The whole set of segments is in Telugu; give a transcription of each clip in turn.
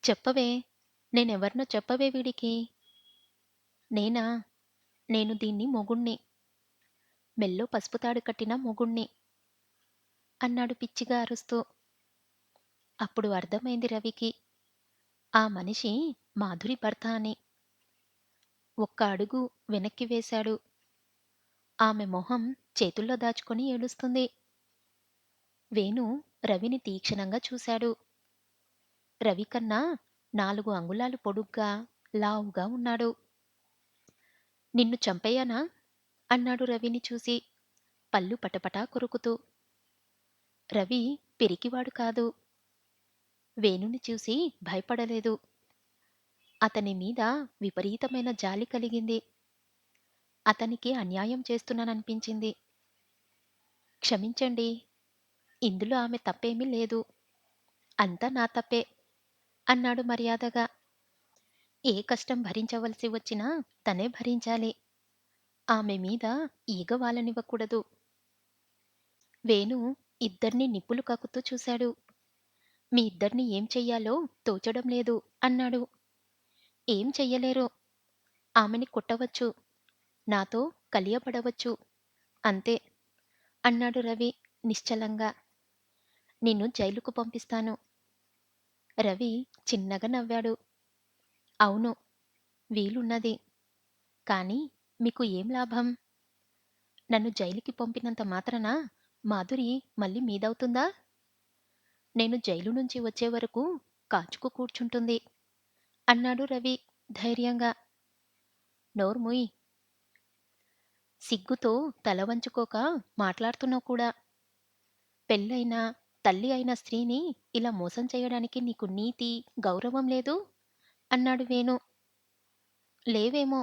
చెప్పవే! నేనెవరినో చెప్పవే వీడికి. నేనా? నేను దీన్ని మొగుణ్ణి. మెల్లో పసుపు తాడు కట్టిన మొగుణ్ణి అన్నాడు పిచ్చిగా అరుస్తూ. అప్పుడు అర్థమైంది రవికి. ఆ మనిషి మాధురి భర్త అని. ఒక్క అడుగు వెనక్కి వేశాడు. ఆమె మొహం చేతుల్లో దాచుకొని ఏడుస్తుంది. వేణు రవిని తీక్షణంగా చూశాడు. రవికన్నా 4 అంగుళాలు పొడుగ్గా, లావుగా ఉన్నాడు. నిన్ను చంపెయ్యనా? అన్నాడు రవిని చూసి, పళ్ళు పటపటా కొరుకుతూ. రవి పిరికివాడు కాదు. వేణుని చూసి భయపడలేదు. అతని మీద విపరీతమైన జాలి కలిగింది. అతనికి అన్యాయం చేస్తున్నాననిపించింది. క్షమించండి. ఇందులో ఆమె తప్పేమీ లేదు. అంతా నా తప్పే అన్నాడు మర్యాదగా. ఏ కష్టం భరించవలసి వచ్చినా తనే భరించాలి. ఆమె మీద ఈగ వాలనివ్వకూడదు. వేణు ఇద్దర్నీ నిప్పులు కక్కుతూ చూశాడు. మీ ఇద్దరిని ఏం చెయ్యాలో తోచడం లేదు అన్నాడు. ఏం చెయ్యలేరు. ఆమెని కొట్టవచ్చు. నాతో కలియబడవచ్చు. అంతే అన్నాడు రవి నిశ్చలంగా. నిన్ను జైలుకు పంపిస్తాను. రవి చిన్నగా నవ్వాడు. అవును, వీలున్నది. కానీ మీకు ఏం లాభం? నన్ను జైలుకి పంపినంత మాత్రాన మాధురి మళ్ళీ మీదవుతుందా? నేను జైలు నుంచి వచ్చే వరకు కాచుకు కూర్చుంటుంది అన్నాడు రవి ధైర్యంగా. నోర్ముయ్. సిగ్గుతో తల వంచుకోక మాట్లాడుతున్నావు కూడా. పెళ్ళైన, తల్లి అయిన స్త్రీని ఇలా మోసం చేయడానికి నీకు నీతి, గౌరవం లేదు? అన్నాడు వేణు. లేవేమో.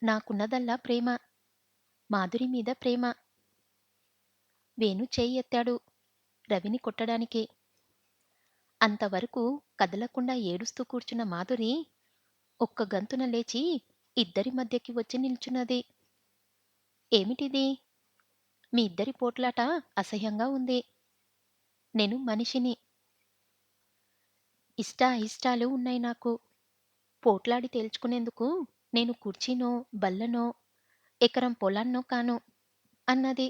నాకున్నదల్లా ప్రేమ. మాధురి మీద ప్రేమ. వేణు చేయి ఎత్తాడు రవిని కొట్టడానికి. అంతవరకు కదలకుండా ఏడుస్తూ కూర్చున్న మాధురి ఒక్క గంతున లేచి ఇద్దరి మధ్యకి వచ్చి నిల్చున్నది. ఏమిటిది? మీ ఇద్దరి పోట్లాట అసహ్యంగా ఉంది. నేను మనిషిని. ఇష్టాయిష్టాలు ఉన్నాయి నాకు. పోట్లాడి తేల్చుకునేందుకు నేను కుర్చీనో, బల్లనో, ఎకరం పొలాన్నో కాను అన్నది.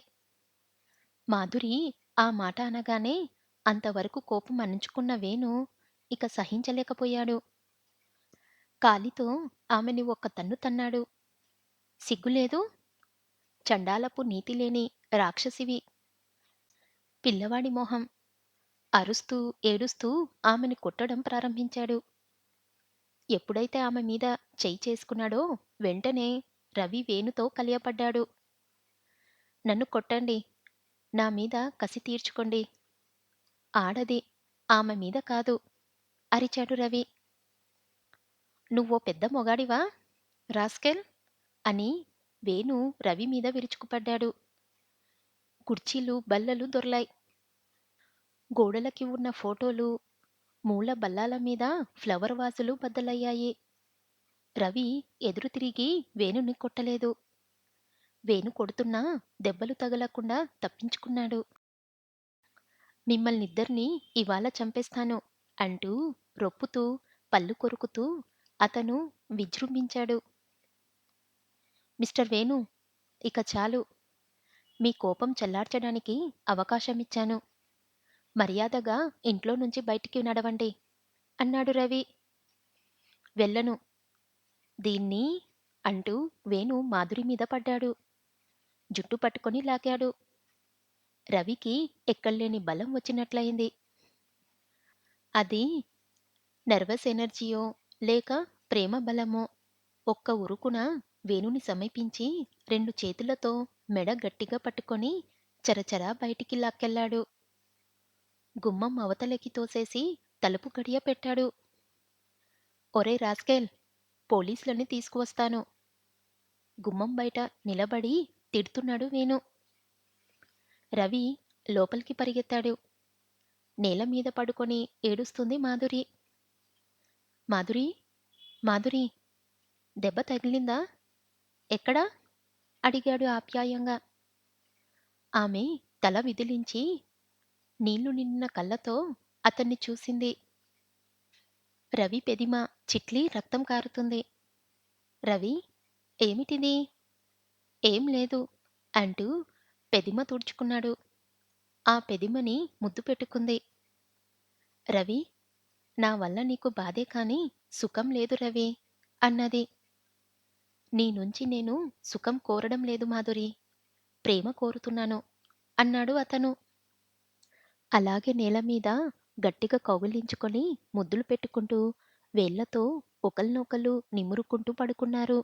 మాధురి ఆ మాట అనగానే అంతవరకు కోపం అణుచుకున్న వేణు ఇక సహించలేకపోయాడు. కాలితో ఆమెని ఒక్క తన్ను తన్నాడు. సిగ్గులేదు? చండాలపు నీతిలేని రాక్షసివి. పిల్లవాడి మొహం. అరుస్తూ, ఏడుస్తూ ఆమెని కొట్టడం ప్రారంభించాడు. ఎప్పుడైతే ఆమె మీద చెయ్యి చేసుకున్నాడో వెంటనే రవి వేణుతో కలియపడ్డాడు. నన్ను కొట్టండి. నా మీద కసి తీర్చుకోండి. ఆడది. ఆమె మీద కాదు అరిచాడు రవి. నువ్వో పెద్ద మొగాడివా రాస్కెల్ అని వేణు రవి మీద విరుచుకుపడ్డాడు. కుర్చీలు, బల్లలు దొర్లాయి. గోడలకి ఉన్న ఫోటోలు, మూల బల్లాల మీద ఫ్లవర్ వాజులు బద్దలయ్యాయి. రవి ఎదురు తిరిగి వేణుని కొట్టలేదు. వేణు కొడుతున్నా దెబ్బలు తగలకుండా తప్పించుకున్నాడు. మిమ్మల్నిద్దర్నీ ఇవాళ చంపేస్తాను అంటూ రొప్పుతూ, పళ్ళు కొరుకుతూ అతను విజృంభించాడు. మిస్టర్ వేణు, ఇక చాలు. మీ కోపం చల్లార్చడానికి అవకాశమిచ్చాను. మర్యాదగా ఇంట్లో నుంచి బయటికి నడవండి అన్నాడు రవి. వెళ్ళను. దీన్ని అంటూ వేణు మాధురి మీద పడ్డాడు. జుట్టు పట్టుకొని లాగాడు. రవికి ఎక్కడలేని బలం వచ్చినట్లయింది. అది నర్వస్ ఎనర్జీయో లేక ప్రేమ బలమో ఒక్క ఉరుకున వేణుని సమీపించి 2 చేతులతో మెడ గట్టిగా పట్టుకొని చరచరా బయటికి లాక్కెళ్ళాడు. గుమ్మం అవతలకి తోసేసి తలుపు గడియ పెట్టాడు. ఒరే రాస్కెల్, పోలీసులని తీసుకువస్తాను. గుమ్మం బయట నిలబడి తిడుతున్నాడు వేణు. రవి లోపలికి పరిగెత్తాడు. నేల మీద పడుకొని ఏడుస్తుంది మాధురి. మాధురీ! మాధురీ! దెబ్బ తగిలిందా? ఎక్కడ? అడిగాడు ఆప్యాయంగా. ఆమె తల విదిలించి నీళ్లు నిండిన కళ్ళతో అతన్ని చూసింది. రవి పెదిమ చిట్లి రక్తం కారుతుంది. రవి, ఏమిటిది? ఏం లేదు అంటూ పెదిమ తుడుచుకున్నాడు. ఆ పెదిమని ముద్దు పెట్టుకుంది. రవి, నా వల్ల నీకు బాధే కాని సుఖం లేదు రవి అన్నది. నీ నుంచి నేను సుఖం కోరడం లేదు మాధురి, ప్రేమ కోరుతున్నాను అన్నాడు అతను. అలాగే నేల మీద గట్టిగా కౌగిలించుకొని ముద్దులు పెట్టుకుంటూ వేళ్లతో ఒకళ్ళనొకళ్ళు నిమురుకుంటూ పడుకున్నారు.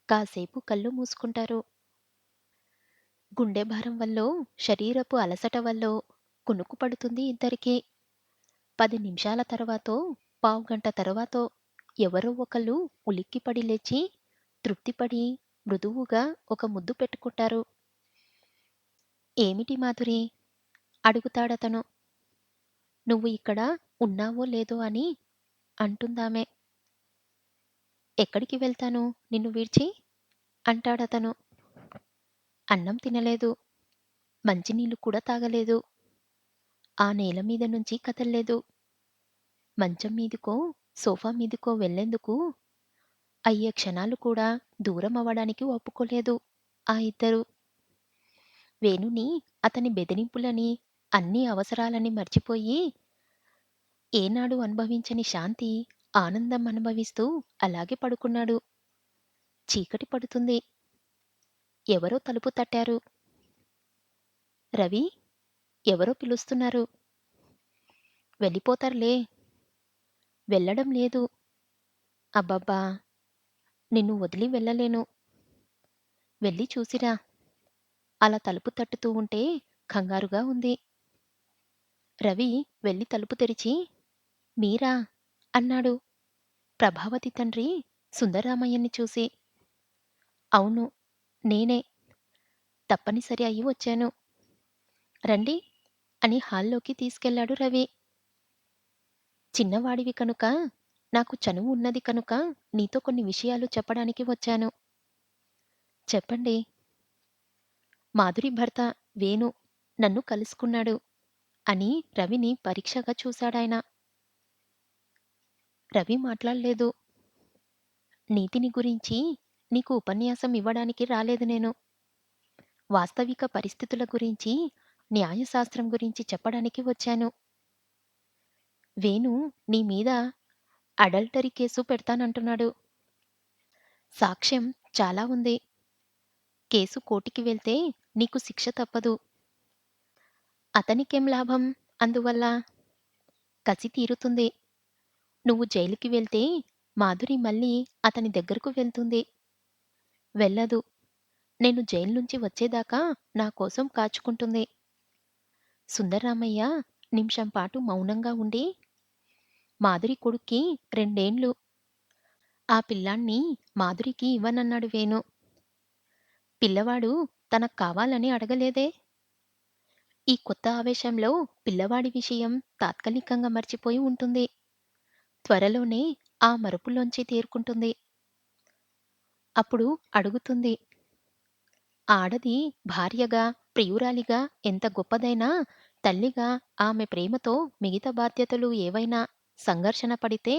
కాసేపు కళ్ళు మూసుకుంటారు. గుండె భారం వల్లో, శరీరపు అలసట వల్లో కునుకు పడుతుంది ఇద్దరికీ. 10 నిమిషాల తర్వాతో, పావుగంట తర్వాతో ఎవరో ఒకళ్ళు ఉలిక్కిపడి లేచి, తృప్తిపడి మృదువుగా ఒక ముద్దు పెట్టుకుంటారు. ఏమిటి మాధురి? అడుగుతాడతను. నువ్వు ఇక్కడ ఉన్నావో లేదో అని అంటుందామె. ఎక్కడికి వెళ్తాను నిన్ను విడిచి? అంటాడతను. అన్నం తినలేదు. మంచినీళ్ళు కూడా తాగలేదు. ఆ నేల మీద నుంచి కదల్లేదు. మంచం మీదకో, సోఫా మీదకో వెళ్ళేందుకు అయ్యే క్షణాలు కూడా దూరం అవ్వడానికి ఒప్పుకోలేదు ఆ ఇద్దరు. వేణుని, అతని బెదిరింపులని, అన్ని అవసరాలని మర్చిపోయి, ఏనాడు అనుభవించని శాంతి, ఆనందం అనుభవిస్తూ అలాగే పడుకున్నాడు. చీకటి పడుతుంది. ఎవరో తలుపు తట్టారు. రవి, ఎవరో పిలుస్తున్నారు. వెళ్ళిపోతారులే. వెళ్ళడం లేదు. అబ్బబ్బా! నిన్ను వదిలి వెళ్ళలేను. వెళ్ళి చూసిరా. అలా తలుపు తట్టుతూ ఉంటే కంగారుగా ఉంది. రవి వెళ్ళి తలుపు తెరిచి, మీరా? అన్నాడు ప్రభావతి తండ్రి సుందరరామయ్యని చూసి. అవును, నేనే. తప్పనిసరి అయి వచ్చాను. రండి అని హాల్లోకి తీసుకెళ్ళాడు రవి. చిన్నవాడివి కనుక, నాకు చనువు ఉన్నది కనుక నీతో కొన్ని విషయాలు చెప్పడానికి వచ్చాను. చెప్పండి. మాధురి భర్త వేణు నన్ను కలుసుకున్నాడు అని రవిని పరీక్షగా చూశాడాయన. రవి మాట్లాడలేదు. నీతిని గురించి నీకు ఉపన్యాసం ఇవ్వడానికి రాలేదు నేను. వాస్తవిక పరిస్థితుల గురించి, న్యాయశాస్త్రం గురించి చెప్పడానికి వచ్చాను. వేణు నీ మీద అడల్టరీ కేసు పెడతానంటున్నాడు. సాక్ష్యం చాలా ఉంది. కేసు కోర్టుకి వెళ్తే నీకు శిక్ష తప్పదు. అతనికేం లాభం అందువల్ల? కసి తీరుతుంది. నువ్వు జైలుకి వెళ్తే మాధురి మళ్ళీ అతని దగ్గరకు వెళ్తుంది. వెళ్ళదు. నేను జైలు నుంచి వచ్చేదాకా నా కోసం కాచుకుంటుంది. సుందర్రామయ్య నిమిషం పాటు మౌనంగా ఉండి, మాధురి కొడుక్కి 2 ఏండ్లు. ఆ పిల్లాణ్ణి మాధురికి ఇవ్వనన్నాడు వేణు. పిల్లవాడు తనక్కావాలని అడగలేదే. ఈ కొత్త ఆవేశంలో పిల్లవాడి విషయం తాత్కాలికంగా మర్చిపోయి ఉంటుంది. త్వరలోనే ఆ మరుపులోంచి తేరుకుంటుంది. అప్పుడు అడుగుతుంది. ఆడది భార్యగా, ప్రియురాలిగా ఎంత గొప్పదైనా తల్లిగా ఆమె ప్రేమతో మిగతా బాధ్యతలు ఏవైనా సంఘర్షణ పడితే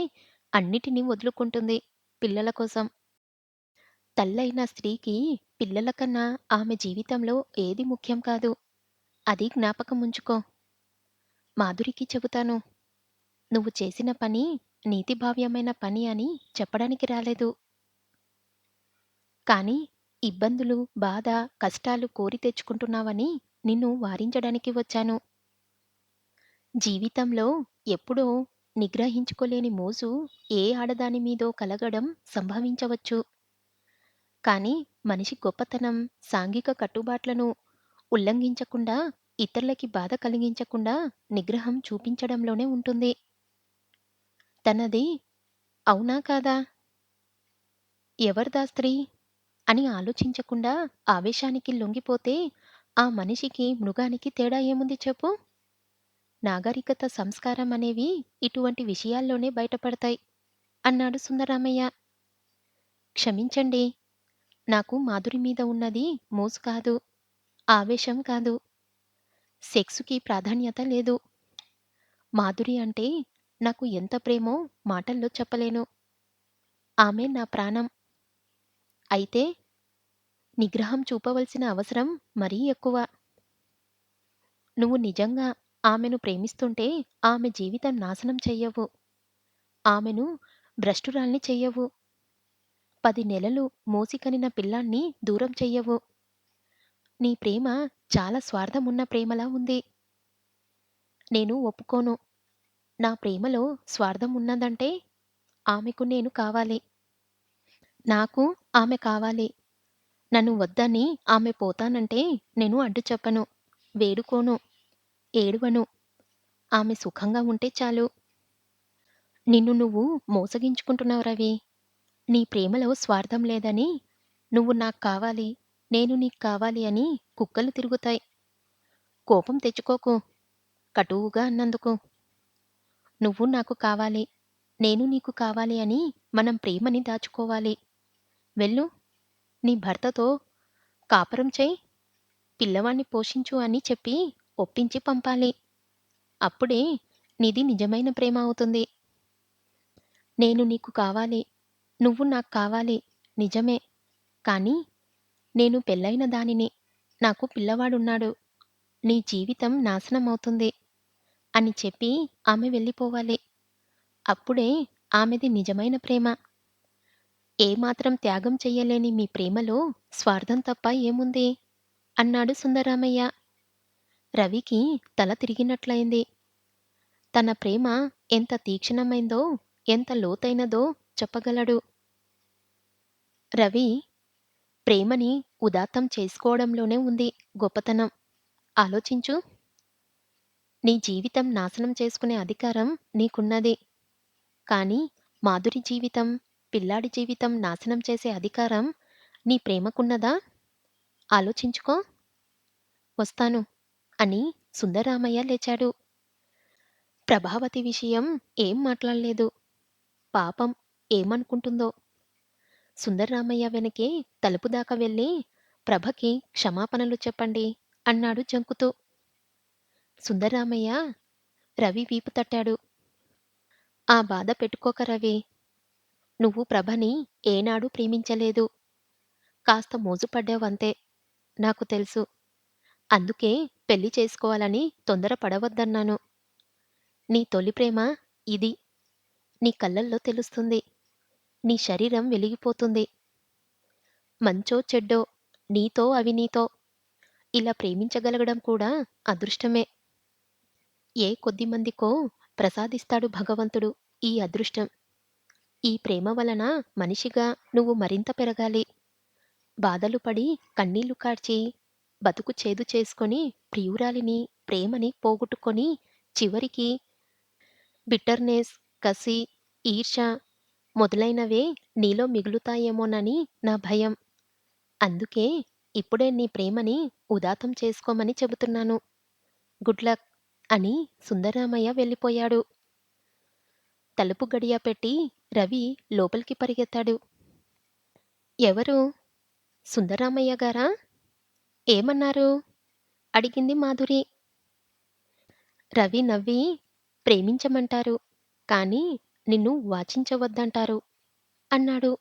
అన్నిటినీ వదులుకుంటుంది పిల్లల కోసం. తల్లైన స్త్రీకి పిల్లల కన్నా ఆమె జీవితంలో ఏది ముఖ్యం కాదు. అది జ్ఞాపకం ఉంచుకో. మాధురికి చెబుతాను. నువ్వు చేసిన పని నీతిభావ్యమైన పని అని చెప్పడానికి రాలేదు. కానీ ఇబ్బందులు, బాధ, కష్టాలు కోరి తెచ్చుకుంటున్నావని నిన్ను వారించడానికి వచ్చాను. జీవితంలో ఎప్పుడో నిగ్రహించుకోలేని మోజు ఏ ఆడదాని మీదో కలగడం సంభవించవచ్చు. కానీ మనిషి గొప్పతనం సాంఘిక కట్టుబాట్లను ఉల్లంఘించకుండా, ఇతరులకి బాధ కలిగించకుండా నిగ్రహం చూపించడంలోనే ఉంటుంది. తనది అవునా కాదా? ఎవరిదా స్త్రీ? అని ఆలోచించకుండా ఆవేశానికి లొంగిపోతే ఆ మనిషికి, మృగానికి తేడా ఏముంది చెప్పు? నాగరికత, సంస్కారం అనేవి ఇటువంటి విషయాల్లోనే బయటపడతాయి అన్నాడు సుందరామయ్య. క్షమించండి. నాకు మాధురి మీద ఉన్నది మోజు కాదు, ఆవేశం కాదు. సెక్సుకి ప్రాధాన్యత లేదు. మాధురి అంటే నాకు ఎంత ప్రేమో మాటల్లో చెప్పలేను. ఆమె నా ప్రాణం. అయితే నిగ్రహం చూపవలసిన అవసరం మరీ ఎక్కువ. నువ్వు నిజంగా ఆమెను ప్రేమిస్తుంటే ఆమె జీవితం నాశనం చెయ్యవు. ఆమెను భ్రష్టురాల్ని చెయ్యవు. 10 నెలలు మోసికనిన పిల్లాణ్ణి దూరం చెయ్యవు. నీ ప్రేమ చాలా స్వార్థమున్న ప్రేమలా ఉంది. నేను ఒప్పుకోను. నా ప్రేమలో స్వార్థం ఉన్నదంటే ఆమెకు నేను కావాలి. నాకు ఆమె కావాలి. నన్ను వద్దని ఆమె పోతానంటే నేను అడ్డు చెప్పను. వేడుకోను. ఏడవను. ఆమె సుఖంగా ఉంటే చాలు. నిన్ను నువ్వు మోసగించుకుంటున్నావు రవి. నీ ప్రేమలో స్వార్థం లేదని, నువ్వు నాకు కావాలి, నేను నీకు కావాలి అని కుక్కలు తిరుగుతాయి. కోపం తెచ్చుకోకు కటువుగా అన్నందుకు. నువ్వు నాకు కావాలి, నేను నీకు కావాలి అని మనం ప్రేమని దాచుకోవాలి. వెళ్ళు, నీ భర్తతో కాపురం చెయ్, పిల్లవాణ్ణి పోషించు అని చెప్పి ఒప్పించి పంపాలి. అప్పుడే నీది నిజమైన ప్రేమ అవుతుంది. నేను నీకు కావాలి, నువ్వు నాకు కావాలి నిజమే. కానీ నేను పెళ్ళైన దానిని, నాకు పిల్లవాడున్నాడు. నీ జీవితం నాశనమవుతుంది అని చెప్పి ఆమె వెళ్ళిపోవాలి. అప్పుడే ఆమెది నిజమైన ప్రేమ. ఏమాత్రం త్యాగం చెయ్యలేని మీ ప్రేమలో స్వార్థం తప్ప ఏముంది? అన్నాడు సుందరామయ్య. రవికి తల తిరిగినట్లయింది. తన ప్రేమ ఎంత తీక్షణమైందో, ఎంత లోతైనదో చెప్పగలడు. రవి ప్రేమని ఉదాత్తం చేసుకోవడంలోనే ఉంది గొప్పతనం. ఆలోచించు. నీ జీవితం నాశనం చేసుకునే అధికారం నీకున్నది. కానీ మాధురి జీవితం, పిల్లాడి జీవితం నాశనం చేసే అధికారం నీ ప్రేమకున్నదా? ఆలోచించుకో. వస్తాను అని సుందరరామయ్య లేచాడు. ప్రభావతి విషయం ఏం మాట్లాడలేదు. పాపం ఏమనుకుంటుందో? సుందరరామయ్య వెనకే తలుపు దాకా వెళ్ళి ప్రభకి క్షమాపణలు చెప్పండి అన్నాడు జంకుతూ. సుందరరామయ్య రవి వీపు తట్టాడు. ఆ బాధ పెట్టుకోక రవి. నువ్వు ప్రభని ఏనాడూ ప్రేమించలేదు. కాస్త మోజుపడ్డావంతే. నాకు తెలుసు. అందుకే పెళ్లి చేసుకోవాలని తొందర పడవద్దన్నాను. నీ తొలి ప్రేమ ఇది. నీ కళ్ళల్లో తెలుస్తుంది. నీ శరీరం వెలిగిపోతుంది. మంచో చెడ్డో, నీతో అవినీతో ఇలా ప్రేమించగలగడం కూడా అదృష్టమే. ఏ కొద్దిమందికో ప్రసాదిస్తాడు భగవంతుడు ఈ అదృష్టం. ఈ ప్రేమ వలన మనిషిగా నువ్వు మరింత పెరగాలి. బాధలు పడి, కన్నీళ్లు కార్చి, బతుకు చేదు చేసుకొని, ప్రియురాలిని, ప్రేమని పోగొట్టుకొని, చివరికి బిట్టర్‌నెస్, కసి, ఈర్ష్య మొదలైనవే నీలో మిగులుతాయేమోనని నా భయం. అందుకే ఇప్పుడే నీ ప్రేమని ఉదాత్తం చేసుకోమని చెబుతున్నాను. గుడ్ లక్ అని సుందరరామయ్య వెళ్ళిపోయాడు. తలుపు గడియ పెట్టి రవి లోపలికి పరిగెత్తాడు. ఎవరు? సుందరరామయ్య గారా? ఏమన్నారు? అడిగింది మాధురి. రవి నవ్వి ప్రేమించమంటారు. కానీ నిన్ను వాచించవద్దంటారు అన్నాడు.